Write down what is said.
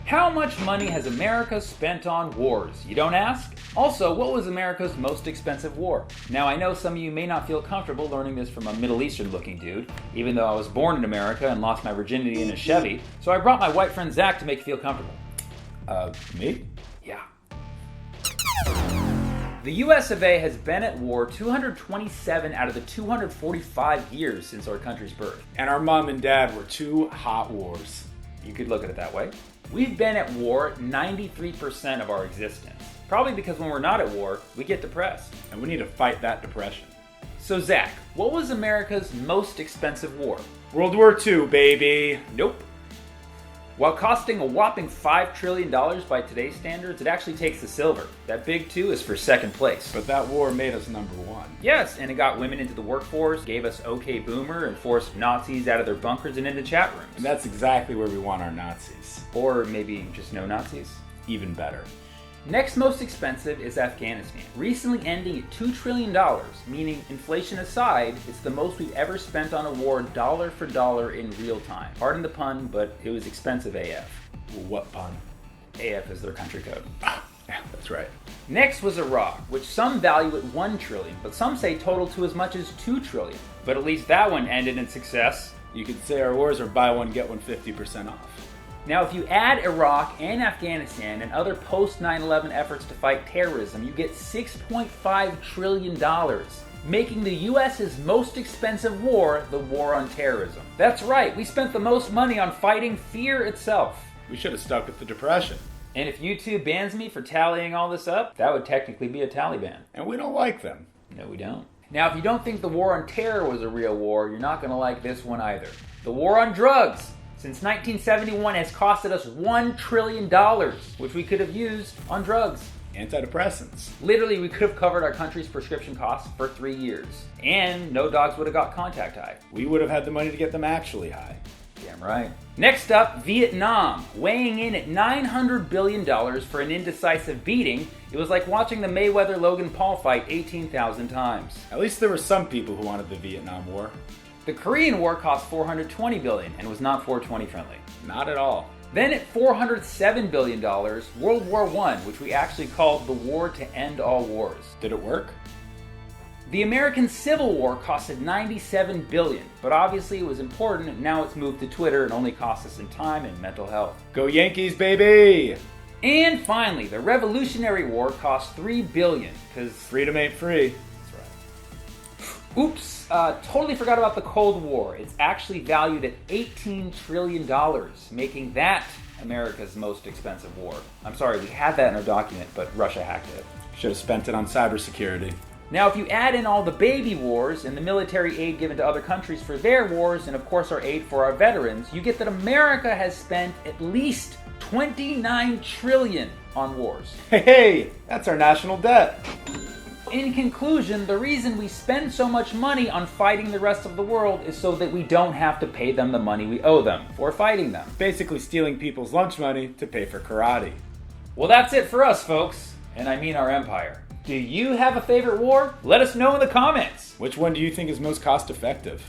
How much money has America spent on wars? You don't ask? Also, what was America's most expensive war? Now, I know some of you may not feel comfortable learning this from a Middle Eastern looking dude, even though I was born in America and lost my virginity in a Chevy, so I brought my white friend Zach to make you feel comfortable. Me? Yeah. The US of A has been at war 227 out of the 245 years since our country's birth. And our mom and dad were two hot wars. You could look at it that way. We've been at war 93% of our existence. Probably because when we're not at war, we get depressed. And we need to fight that depression. So Zach, what was America's most expensive war? World War II, baby. Nope. While costing a whopping $5 trillion by today's standards, it actually takes the silver. That big 2 is for second place. But that war made us number 1. Yes, and it got women into the workforce, gave us OK Boomer, and forced Nazis out of their bunkers and into chat rooms. And that's exactly where we want our Nazis. Or maybe just no Nazis. Even better. Next most expensive is Afghanistan, recently ending at $2 trillion, meaning inflation aside, it's the most we've ever spent on a war dollar for dollar in real time. Pardon the pun, but it was expensive AF. What pun? AF is their country code. Yeah, that's right. Next was Iraq, which some value at $1 trillion, but some say totaled to as much as $2 trillion. But at least that one ended in success. You could say our wars are buy one, get one 50% off. Now, if you add Iraq and Afghanistan and other post-9/11 efforts to fight terrorism, you get $6.5 trillion, making the US's most expensive war the war on terrorism. That's right, we spent the most money on fighting fear itself. We should have stuck with the Depression. And if YouTube bans me for tallying all this up, that would technically be a tally ban. And we don't like them. No, we don't. Now, if you don't think the war on terror was a real war, you're not going to like this one either. The war on drugs. Since 1971 has costed us $1 trillion, which we could have used on drugs. Antidepressants. Literally, we could have covered our country's prescription costs for 3 years. And no dogs would have got contact high. We would have had the money to get them actually high. Damn right. Next up, Vietnam, weighing in at $900 billion for an indecisive beating. It was like watching the Mayweather-Logan Paul fight 18,000 times. At least there were some people who wanted the Vietnam War. The Korean War cost $420 billion and was not 420 friendly. Not at all. Then at $407 billion, World War I, which we actually called the War to End All Wars. Did it work? The American Civil War costed $97 billion, but obviously it was important and now it's moved to Twitter and only costs us in time and mental health. Go Yankees, baby! And finally, the Revolutionary War cost $3 billion, because freedom ain't free. That's right. Oops. Totally forgot about the Cold War. It's actually valued at $18 trillion, making that America's most expensive war. I'm sorry, we had that in our document, but Russia hacked it. Should have spent it on cybersecurity. Now, if you add in all the baby wars and the military aid given to other countries for their wars, and of course our aid for our veterans, you get that America has spent at least $29 trillion on wars. Hey, that's our national debt. In conclusion, the reason we spend so much money on fighting the rest of the world is so that we don't have to pay them the money we owe them for fighting them. Basically stealing people's lunch money to pay for karate. Well, that's it for us, folks. And I mean our empire. Do you have a favorite war? Let us know in the comments. Which one do you think is most cost effective?